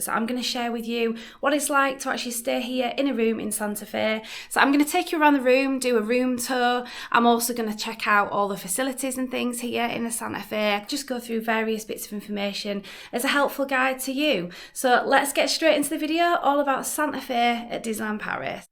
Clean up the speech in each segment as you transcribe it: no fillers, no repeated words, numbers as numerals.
So I'm going to share with you what it's like to actually stay here in a room in Santa Fe. So I'm going to take you around the room, do a room tour. I'm also going to check out all the facilities and things here in the Santa Fe, just go through various bits of information as a helpful guide to you. So let's get straight into the video all about Santa Fe at Disneyland Paris.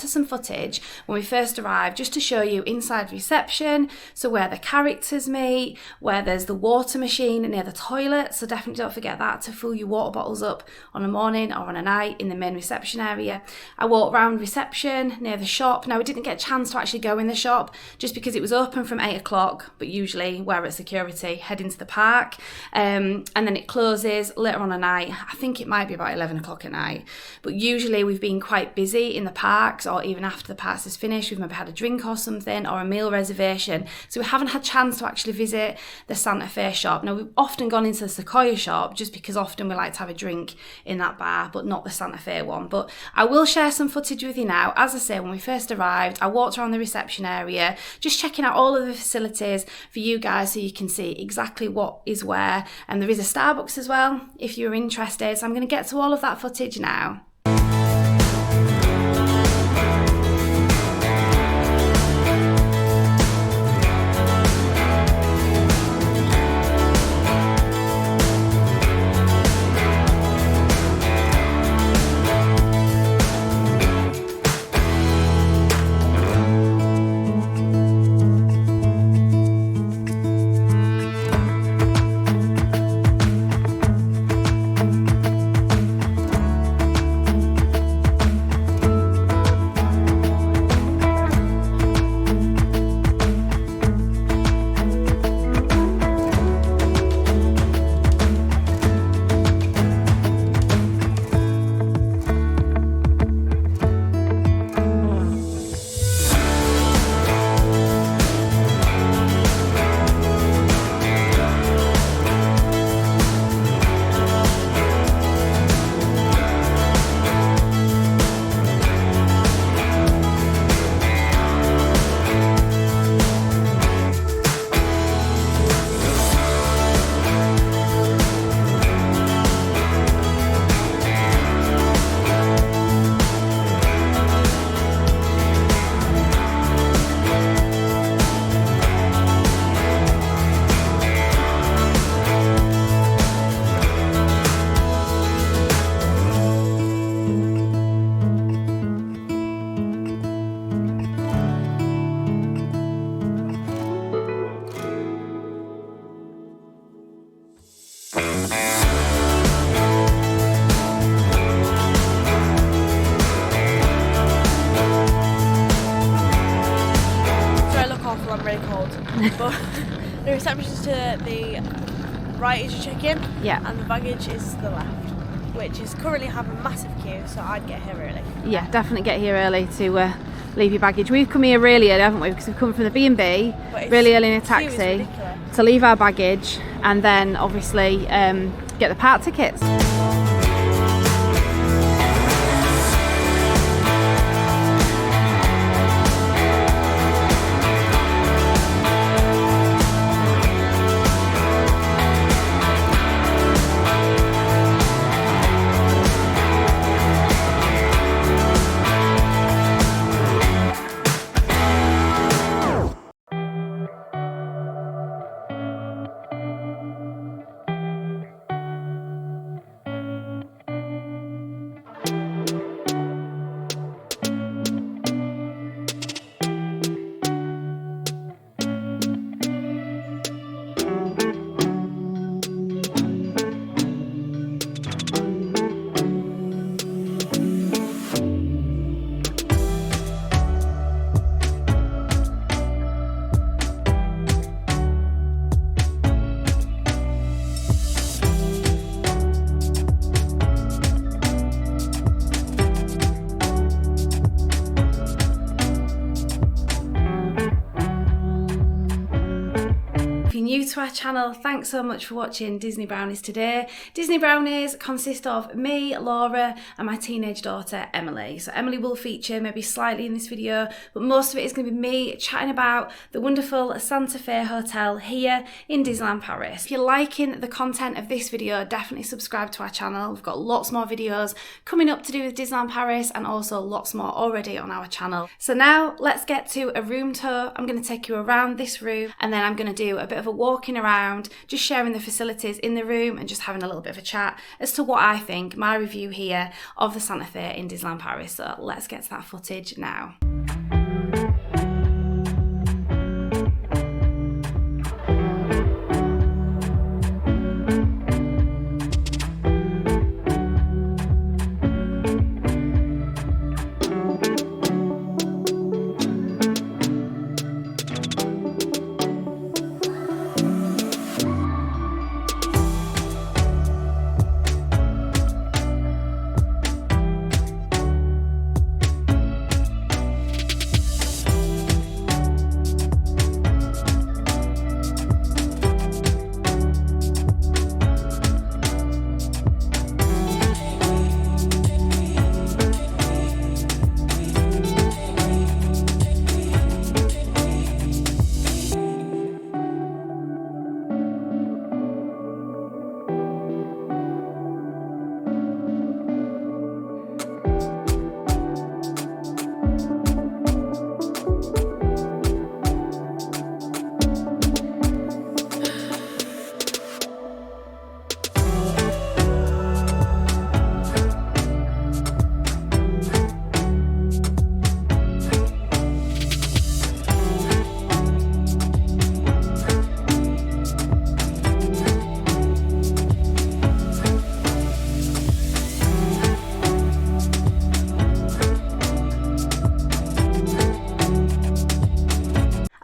Some footage when we first arrived just to show you inside reception, so where the characters meet, where there's the water machine near the toilet, so definitely don't forget that to fill your water bottles up on a morning or on a night in the main reception area. I walked around reception near the shop. Now we didn't get a chance to actually go in the shop just because it was open from 8 o'clock, but usually we're at security, head into the park, and then it closes later on at night. I think it might be about 11 o'clock at night, but usually we've been quite busy in the parks, or even after the parks is finished, we've maybe had a drink or something or a meal reservation, so we haven't had a chance to actually visit the Santa Fe shop. Now we've often gone into the Sequoia shop just because often we like to have a drink in that bar, but not the Santa Fe one. But I will share some footage with you now. As I say, when we first arrived, I walked around the reception area just checking out all of the facilities for you guys so you can see exactly what is where, and there is a Starbucks as well if you're interested, so I'm going to get to all of that footage now. I'm really cold. But the reception is to the right as you check in, and the baggage is to the left, which is currently having a massive queue, so I'd get here early. Yeah, definitely get here early to leave your baggage. We've come here really early, haven't we? Because we've come from the B&B really early in a taxi to leave our baggage, and then obviously get the park tickets. new to our channel, thanks so much for watching Disney Brownies today. Disney Brownies consist of me, Laura, and my teenage daughter, Emily. So Emily will feature maybe slightly in this video, but most of it is going to be me chatting about the wonderful Santa Fe Hotel here in Disneyland Paris. If you're liking the content of this video, definitely subscribe to our channel. We've got lots more videos coming up to do with Disneyland Paris and also lots more already on our channel. So now let's get to a room tour. I'm going to take you around this room and then I'm going to do a bit of a walking around, just sharing the facilities in the room and just having a little bit of a chat as to what I think, my review here of the Santa Fe in Disneyland Paris. So let's get to that footage now.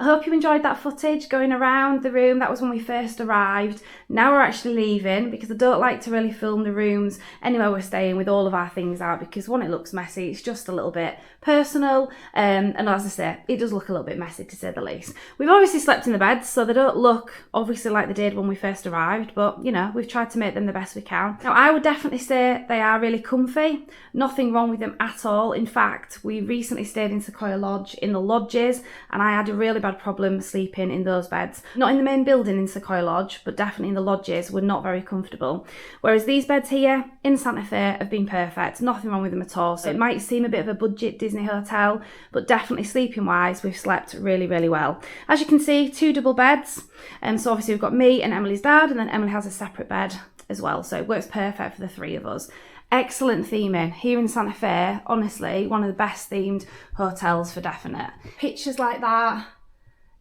I hope you enjoyed that footage going around the room. That was when we first arrived. Now we're actually leaving because I don't like to really film the rooms anywhere we're staying with all of our things out because one, it looks messy, it's just a little bit personal, and as I say, it does look a little bit messy to say the least. We've obviously slept in the beds, so they don't look obviously like they did when we first arrived, but you know, we've tried to make them the best we can. Now I would definitely say they are really comfy, nothing wrong with them at all. In fact, we recently stayed in Sequoia Lodge in the lodges and I had a really bad problem sleeping in those beds. Not in the main building in Sequoia Lodge, but definitely in the lodges were not very comfortable. Whereas these beds here in Santa Fe have been perfect, nothing wrong with them at all. So it might seem a bit of a budget Disney hotel, but definitely sleeping wise, we've slept really, really well. As you can see, 2 double beds. And so obviously we've got me and Emily's dad, and then Emily has a separate bed as well. So it works perfect for the 3 of us. Excellent theming here in Santa Fe. Honestly, one of the best themed hotels for definite. Pictures like that.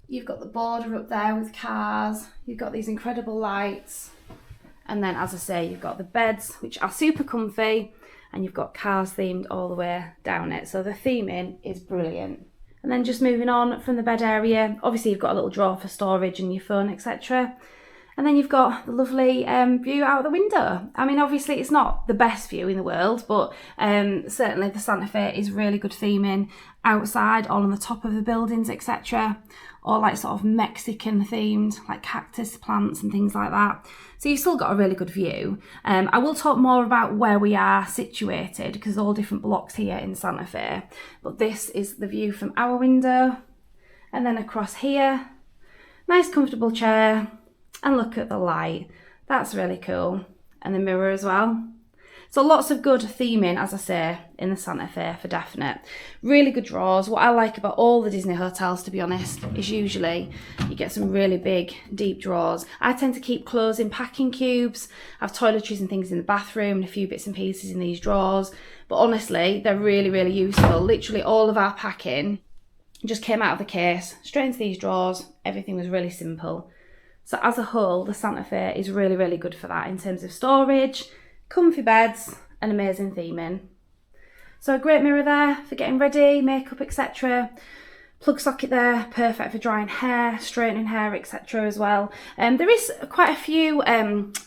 You've got the border up there with cars. You've got these incredible lights. And then, as I say, you've got the beds, which are super comfy. And you've got cars themed all the way down it. So the theming is brilliant. And then just moving on from the bed area, obviously you've got a little drawer for storage and your phone, etc. And then you've got the lovely view out the window. I mean, obviously it's not the best view in the world, but certainly the Santa Fe is really good theming outside, all on the top of the buildings, etc. Or like sort of Mexican themed, like cactus plants and things like that. So you've still got a really good view. I will talk more about where we are situated because there's all different blocks here in Santa Fe. But this is the view from our window. And then across here, nice comfortable chair. And look at the light, that's really cool. And the mirror as well. So lots of good theming, as I say, in the Santa Fe for definite. Really good drawers. What I like about all the Disney hotels, to be honest, is usually you get some really big, deep drawers. I tend to keep clothes in packing cubes, have toiletries and things in the bathroom, and a few bits and pieces in these drawers. But honestly, they're really, really useful. Literally all of our packing just came out of the case, straight into these drawers. Everything was really simple. So as a whole, the Santa Fe is really, really good for that in terms of storage, comfy beds and amazing theming. So a great mirror there for getting ready, makeup, etc. Plug socket there, perfect for drying hair, straightening hair, etc. as well. There is quite a few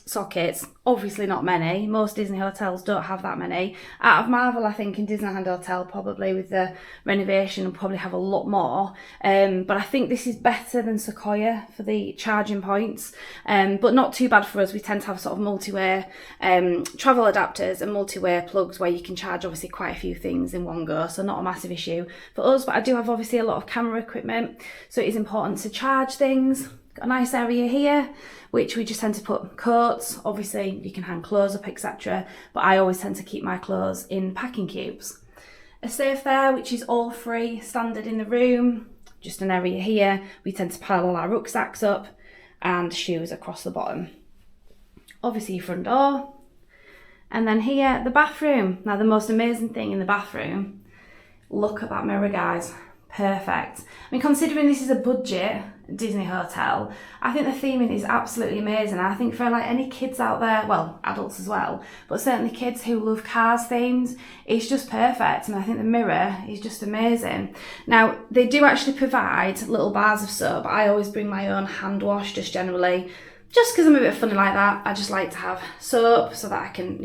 sockets obviously not many. Most Disney hotels don't have that many. Out of Marvel, I think, in Disneyland Hotel, probably with the renovation, will probably have a lot more. But I think this is better than Sequoia for the charging points. But not too bad for us. We tend to have sort of multi-way travel adapters and multi-way plugs where you can charge obviously quite a few things in one go. So not a massive issue for us. But I do have obviously a lot of camera equipment. So it is important to charge things. Got a nice area here, which we just tend to put coats. Obviously, you can hang clothes up, etc. But I always tend to keep my clothes in packing cubes. A safe there, which is all free, standard in the room. Just an area here. We tend to pile all our rucksacks up and shoes across the bottom. Obviously, your front door. And then here, the bathroom. Now, the most amazing thing in the bathroom, look at that mirror, guys. Perfect. I mean, considering this is a budget Disney hotel, I think the theming is absolutely amazing. I think for like any kids out there, well, adults as well, but certainly kids who love cars themes, it's just perfect. And I think the mirror is just amazing. Now, they do actually provide little bars of soap. I always bring my own hand wash, just generally, just because I'm a bit funny like that. I just like to have soap so that I can,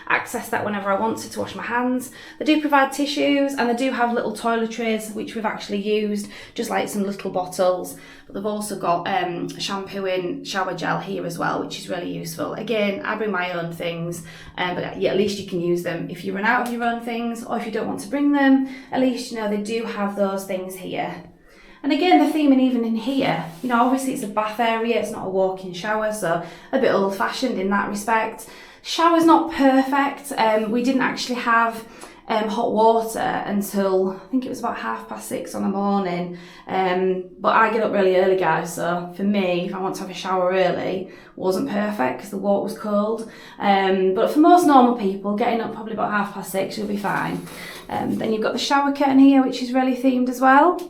access that whenever I want to wash my hands. They do provide tissues, and they do have little toiletries, which we've actually used, just like some little bottles. But they've also got shampoo and shower gel here as well, which is really useful. Again, I bring my own things, but yeah, at least you can use them if you run out of your own things, or if you don't want to bring them, at least, they do have those things here. And again, the theming even in here, obviously it's a bath area, it's not a walk-in shower, so a bit old-fashioned in that respect. Shower's not perfect. We didn't actually have hot water until, I think it was about 6:30 on the morning. But I get up really early, guys, so for me, if I want to have a shower early, wasn't perfect because the water was cold. But for most normal people, getting up probably about 6:30, you'll be fine. Then you've got the shower curtain here, which is really themed as well.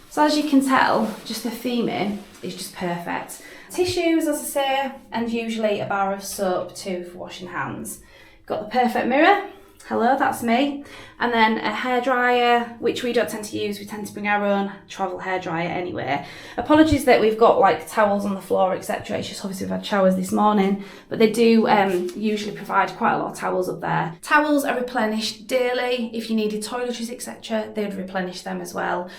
So as you can tell, just the theming is just perfect. Tissues, as I say, and usually a bar of soap too for washing hands. Got the perfect mirror. Hello, that's me. And then a hairdryer, which we don't tend to use. We tend to bring our own travel hairdryer anyway. Apologies that we've got like towels on the floor, etc. It's just obviously we've had showers this morning, but they do usually provide quite a lot of towels up there. Towels are replenished daily. If you needed toiletries, etc., they would replenish them as well.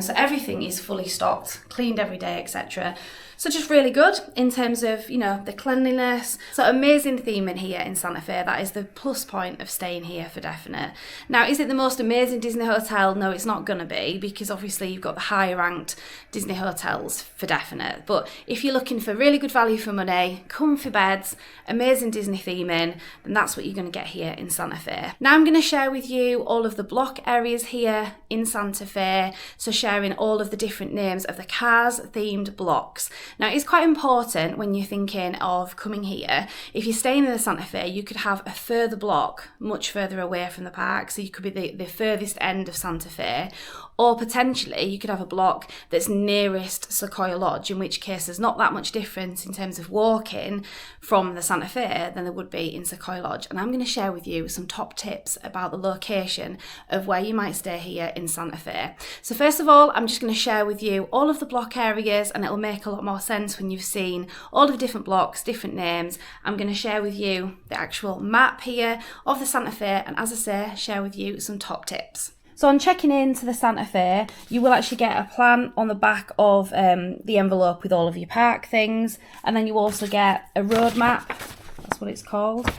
So everything is fully stocked, cleaned every day, etc. So just really good in terms of, the cleanliness. So amazing theming here in Santa Fe. That is the plus point of staying here for definite. Now, is it the most amazing Disney hotel? No, it's not going to be, because obviously you've got the higher ranked Disney hotels for definite. But if you're looking for really good value for money, comfy beds, amazing Disney theming, then that's what you're going to get here in Santa Fe. Now I'm going to share with you all of the block areas here in Santa Fe. So sharing all of the different names of the cars themed blocks. Now, it's quite important when you're thinking of coming here. If you're staying in the Santa Fe, you could have a further block, much further away from the park. So you could be the furthest end of Santa Fe. Or potentially you could have a block that's nearest Sequoia Lodge, in which case there's not that much difference in terms of walking from the Santa Fe than there would be in Sequoia Lodge. And I'm going to share with you some top tips about the location of where you might stay here in Santa Fe. So first of all, I'm just going to share with you all of the block areas, and it'll make a lot more sense when you've seen all of the different blocks, different names. I'm going to share with you the actual map here of the Santa Fe, and as I say, share with you some top tips. So on checking in to the Santa Fe, you will actually get a plan on the back of the envelope with all of your park things. And then you also get a road map, that's what it's called.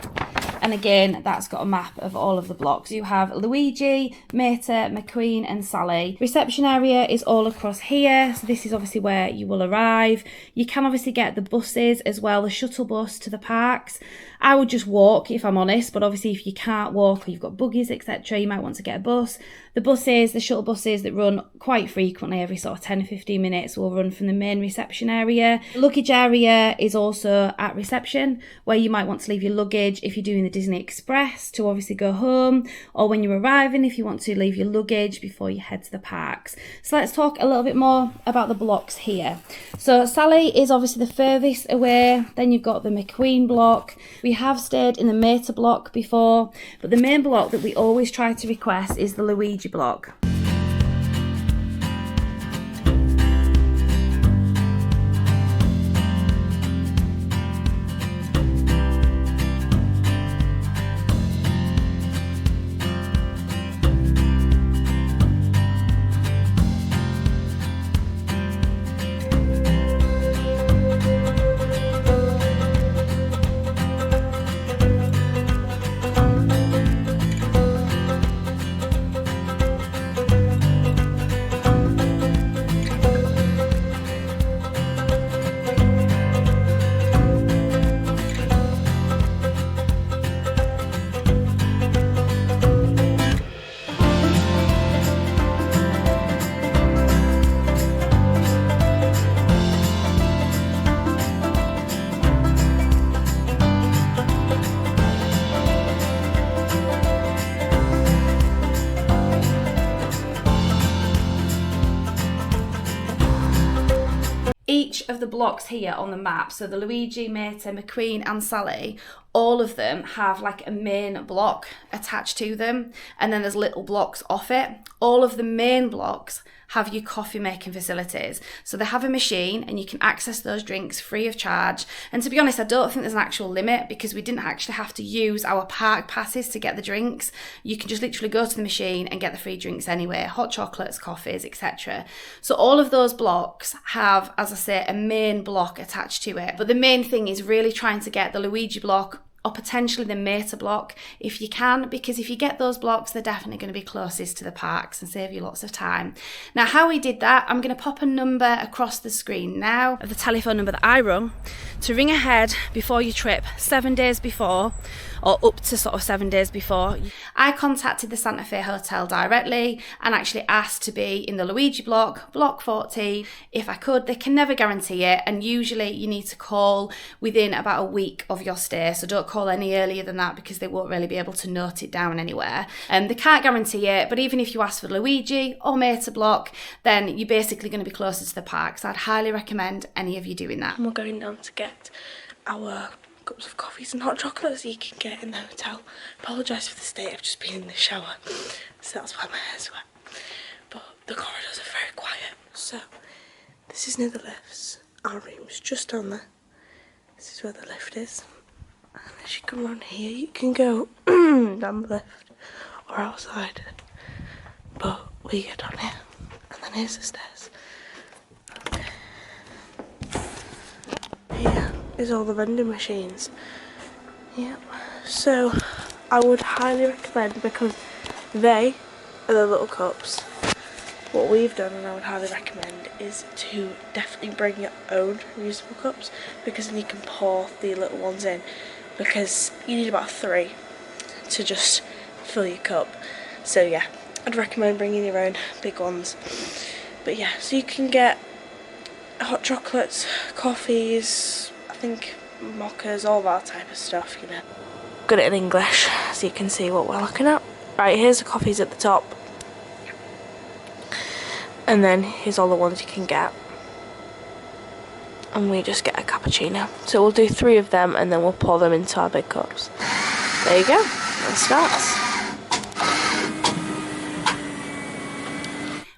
And again, that's got a map of all of the blocks. You have Luigi, Mater, McQueen and Sally. Reception area is all across here. So this is obviously where you will arrive. You can obviously get the buses as well, the shuttle bus to the parks. I would just walk if I'm honest, but obviously if you can't walk or you've got buggies, etc., you might want to get a bus. The buses, the shuttle buses that run quite frequently, every sort of 10 or 15 minutes, will run from the main reception area. The luggage area is also at reception, where you might want to leave your luggage if you're doing the Disney Express to obviously go home, or when you're arriving if you want to leave your luggage before you head to the parks. So let's talk a little bit more about the blocks here. So Sally is obviously the furthest away. Then you've got the McQueen block. We have stayed in the Mater block before, but the main block that we always try to request is the Luigi block. of the blocks here on the map, so the Luigi, Meta, McQueen and Sally, all of them have like a main block attached to them, and then there's little blocks off it. All of the main blocks have your coffee making facilities. So they have a machine and you can access those drinks free of charge. And to be honest, I don't think there's an actual limit because we didn't actually have to use our park passes to get the drinks. You can just literally go to the machine and get the free drinks anyway, hot chocolates, coffees, etc. So all of those blocks have, as I say, a main block attached to it. But the main thing is really trying to get the Luigi block or potentially the Meta block if you can, because if you get those blocks, they're definitely going to be closest to the parks and save you lots of time. Now, how we did that, I'm going to pop a number across the screen now of the telephone number that I rung to ring ahead before your trip 7 days before, or up to sort of 7 days before. I contacted the Santa Fe Hotel directly and actually asked to be in the Luigi block, block 14, if I could. They can never guarantee it, and usually you need to call within about a week of your stay, so don't call any earlier than that because they won't really be able to note it down anywhere. They can't guarantee it, but even if you ask for Luigi or Meta block, then you're basically going to be closer to the park, so I'd highly recommend any of you doing that. And we're going down to get our cups of coffees and hot chocolates you can get in the hotel. Apologise for the state, I've just been in the shower, so that's why my hair's wet. But the corridors are very quiet. So this is near the lifts. Our room's just down there. This is where the lift is. And as you come around here, you can go down the lift or outside. But we get down here, and then here's the stairs. Okay. Here is all the vending machines. Yep. So I would highly recommend, because they are the little cups. What we've done, and I would highly recommend, is to definitely bring your own reusable cups, because then you can pour the little ones in, because you need about 3 to just fill your cup. So yeah, I'd recommend bringing your own big ones. But yeah, so you can get hot chocolates, coffees, I think mochas, all that type of stuff, you know. Got it in English so you can see what we're looking at. Right, here's the coffees at the top. And then here's all the ones you can get. And we just get a cappuccino. So we'll do 3 of them and then we'll pour them into our big cups. There you go, that starts.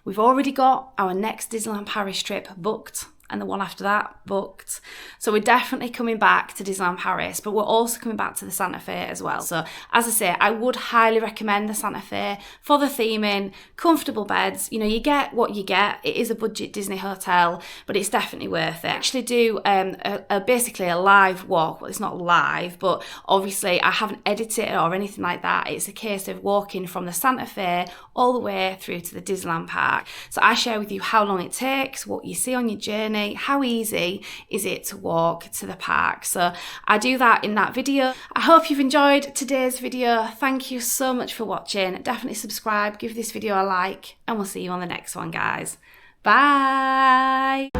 We've already got our next Disneyland Paris trip booked, and the one after that booked. So we're definitely coming back to Disneyland Paris, but we're also coming back to the Santa Fe as well. So as I say, I would highly recommend the Santa Fe for the theming, comfortable beds. You know, you get what you get. It is a budget Disney hotel, but it's definitely worth it. I actually do basically a live walk. Well, it's not live, but obviously I haven't edited it or anything like that. It's a case of walking from the Santa Fe all the way through to the Disneyland park. So I share with you how long it takes, what you see on your journey, how easy is it to walk to the park. So I do that in that video. I hope you've enjoyed today's video. Thank you so much for watching. Definitely subscribe, give this video a like, and we'll see you on the next one, guys. Bye.